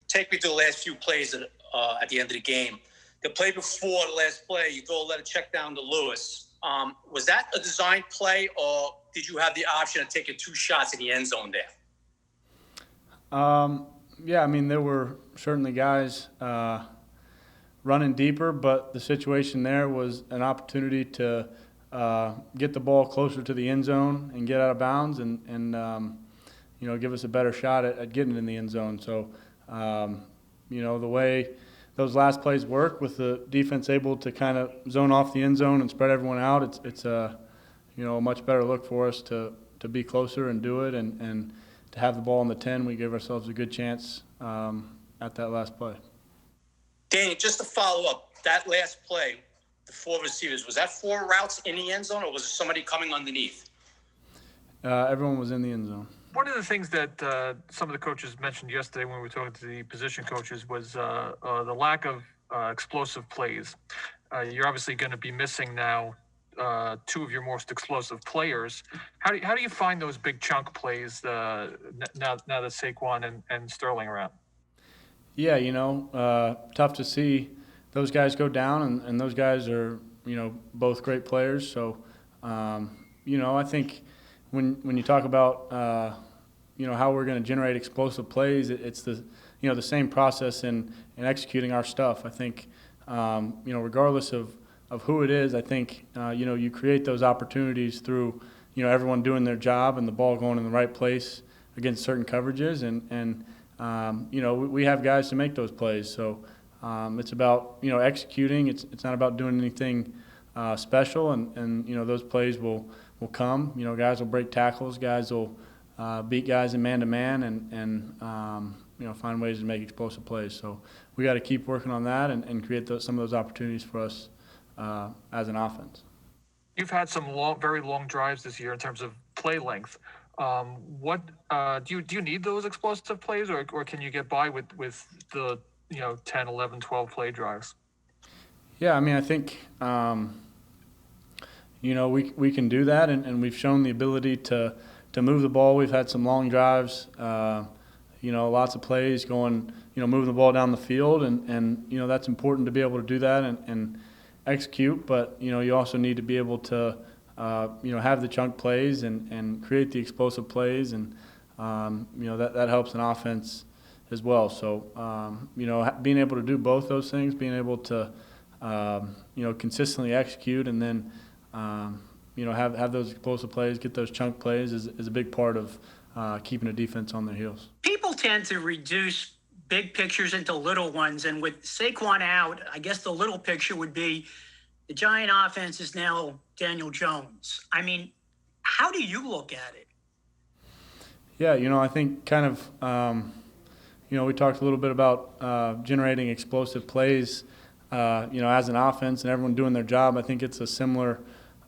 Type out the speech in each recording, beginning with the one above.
take me to the last few plays at the end of the game. The play before the last play, you throw a letter check down to Lewis. Was that a designed play, or did you have the option of taking 2 shots in the end zone there? Yeah, I mean, there were certainly guys running deeper, but the situation there was an opportunity to get the ball closer to the end zone and get out of bounds and give us a better shot at getting in the end zone. So, the way those last plays work with the defense able to kind of zone off the end zone and spread everyone out, it's a much better look for us to be closer and do it and to have the ball in the 10. We gave ourselves a good chance at that last play. Danny, just to follow up, that last play, the 4 receivers, was that 4 routes in the end zone, or was it somebody coming underneath? Everyone was in the end zone. One of the things that some of the coaches mentioned yesterday when we were talking to the position coaches was the lack of explosive plays. You're obviously going to be missing now 2 of your most explosive players. How do you find those big chunk plays now that Saquon and Sterling are out? Yeah, tough to see those guys go down, and those guys are, both great players. So, I think when you talk about, how we're going to generate explosive plays, it's the same process in executing our stuff. I think, regardless of who it is, I think, you create those opportunities through, everyone doing their job and the ball going in the right place against certain coverages. And we have guys to make those plays. So it's about, executing. It's not about doing anything special. And those plays will come. Guys will break tackles. Guys will beat guys in man-to-man and find ways to make explosive plays. So we got to keep working on that and create some of those opportunities for us as an offense. You've had some very long drives this year in terms of play length. What do you need those explosive plays, or can you get by with the 10, 11, 12 play drives? Yeah, I mean, I think we can do that, and we've shown the ability to move the ball. We've had some long drives, lots of plays going, moving the ball down the field, and that's important to be able to do that and execute. But you also need to be able to have the chunk plays and create the explosive plays, and that helps an offense as well. So being able to do both those things, being able to consistently execute, and then have those explosive plays, get those chunk plays is a big part of keeping a defense on their heels. People tend to reduce big pictures into little ones, and with Saquon out, I guess the little picture would be the Giant offense is now Daniel Jones. I mean, how do you look at it? Yeah, I think kind of, we talked a little bit about generating explosive plays, as an offense and everyone doing their job. I think it's a similar,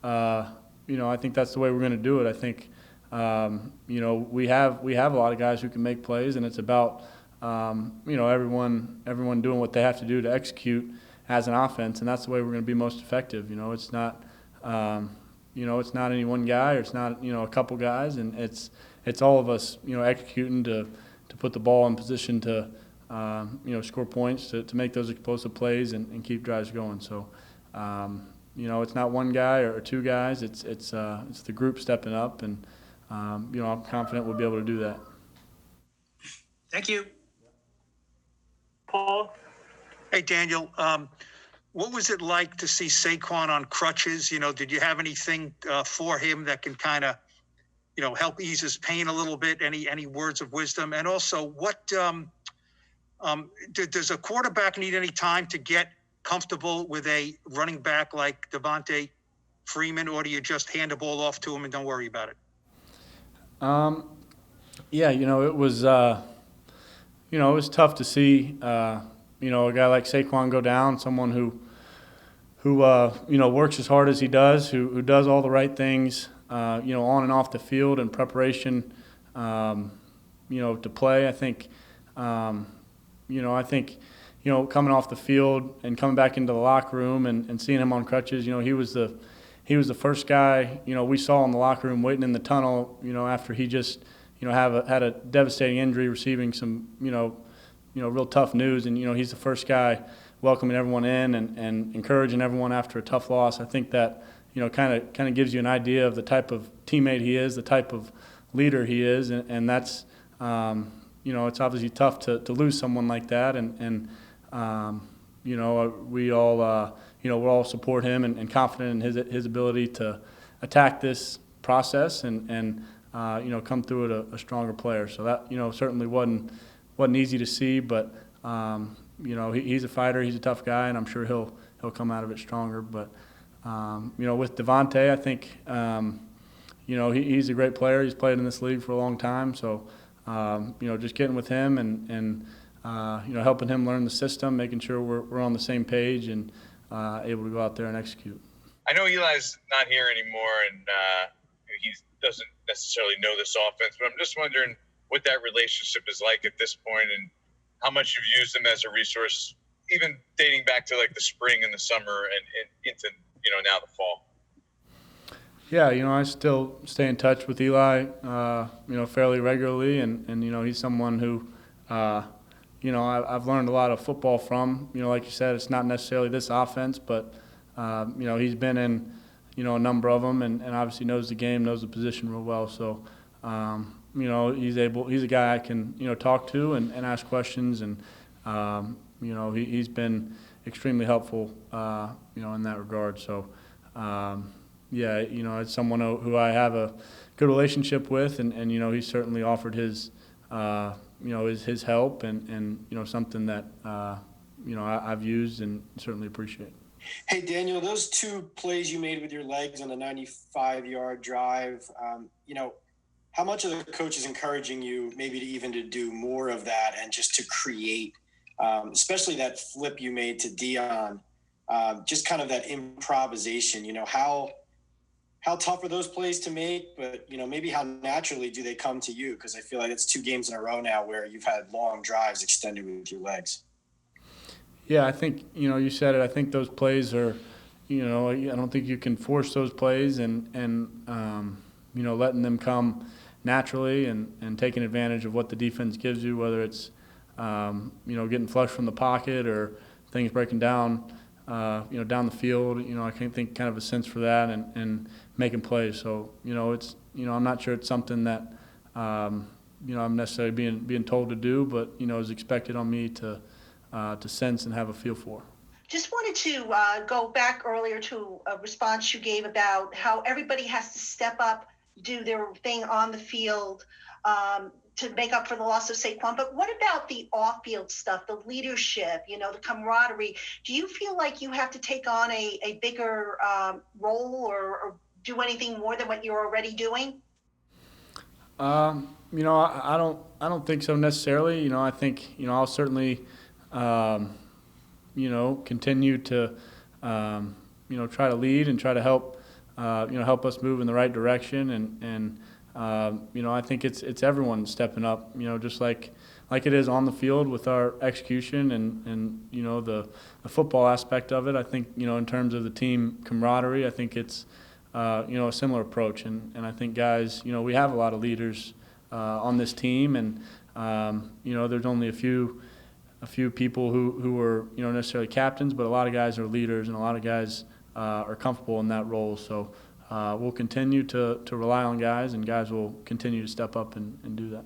I think that's the way we're going to do it. I think, we have a lot of guys who can make plays, and it's about, everyone doing what they have to do to execute as an offense, and that's the way we're going to be most effective. It's not, it's not any one guy, or it's not, a couple guys, and it's all of us, executing to put the ball in position to, score points, to make those explosive plays and keep drives going. So, it's not one guy or 2 guys. It's the group stepping up, and I'm confident we'll be able to do that. Thank you. Paul? Hey, Daniel. What was it like to see Saquon on crutches? Did you have anything for him that can kind of, help ease his pain a little bit? Any words of wisdom? And also, what does a quarterback need any time to get comfortable with a running back like Devontae Freeman, or do you just hand the ball off to him and don't worry about it? Yeah, it was, it was tough to see, a guy like Saquon go down, someone who works as hard as he does, who does all the right things, on and off the field in preparation, to play. I think, coming off the field and coming back into the locker room and seeing him on crutches, he was the first guy, we saw in the locker room waiting in the tunnel, after he just, had a devastating injury, receiving some, real tough news, and he's the first guy welcoming everyone in and encouraging everyone after a tough loss. I think that kind of gives you an idea of the type of teammate he is, the type of leader he is, and that's it's obviously tough to lose someone like that, and we all we'll all support him and confident in his ability to attack this process and come through it a stronger player. So that certainly wasn't easy to see, but he's a fighter, he's a tough guy, and I'm sure he'll come out of it stronger. But with Devontae, I think he's a great player. He's played in this league for a long time, so just getting with him and helping him learn the system, making sure we're on the same page and able to go out there and execute. I know Eli's not here anymore, and he doesn't necessarily know this offense, but I'm just wondering what that relationship is like at this point and how much you've used him as a resource, even dating back to like the spring and the summer and into now the fall. Yeah, I still stay in touch with Eli, fairly regularly, and he's someone who, I've learned a lot of football from. Like you said, it's not necessarily this offense, but he's been in, a number of them, and obviously knows the game, knows the position real well. So, he's a guy I can, talk to and ask questions, and he's been extremely helpful, in that regard. So. It's someone who I have a good relationship with, and he's certainly offered his help and something that I've used and certainly appreciate. Hey Daniel, those two plays you made with your legs on the 95-yard drive, how much of the coach is encouraging you maybe to do more of that and just to create, especially that flip you made to Dion, just kind of that improvisation, how tough are those plays to make, but, maybe how naturally do they come to you? Because I feel like it's 2 games in a row now where you've had long drives extended with your legs. Yeah, I think, you said it. I think those plays are, I don't think you can force those plays and letting them come naturally and taking advantage of what the defense gives you, whether it's, getting flush from the pocket or things breaking down, down the field. I can think kind of a sense for that and making plays. So, it's, I'm not sure it's something that, I'm necessarily being told to do, but, is expected on me to sense and have a feel for. Just wanted to go back earlier to a response you gave about how everybody has to step up, do their thing on the field to make up for the loss of Saquon. But what about the off-field stuff, the leadership, the camaraderie? Do you feel like you have to take on a bigger role or do anything more than what you're already doing? I don't think so necessarily. I think, I'll certainly, continue to, try to lead and try to help, help us move in the right direction. And I think it's everyone stepping up, just like it is on the field with our execution and the football aspect of it. I think, in terms of the team camaraderie, I think it's, a similar approach. And I think guys, we have a lot of leaders on this team, and, there's only a few people who are, necessarily captains, but a lot of guys are leaders and a lot of guys are comfortable in that role. So we'll continue to rely on guys, and guys will continue to step up and do that.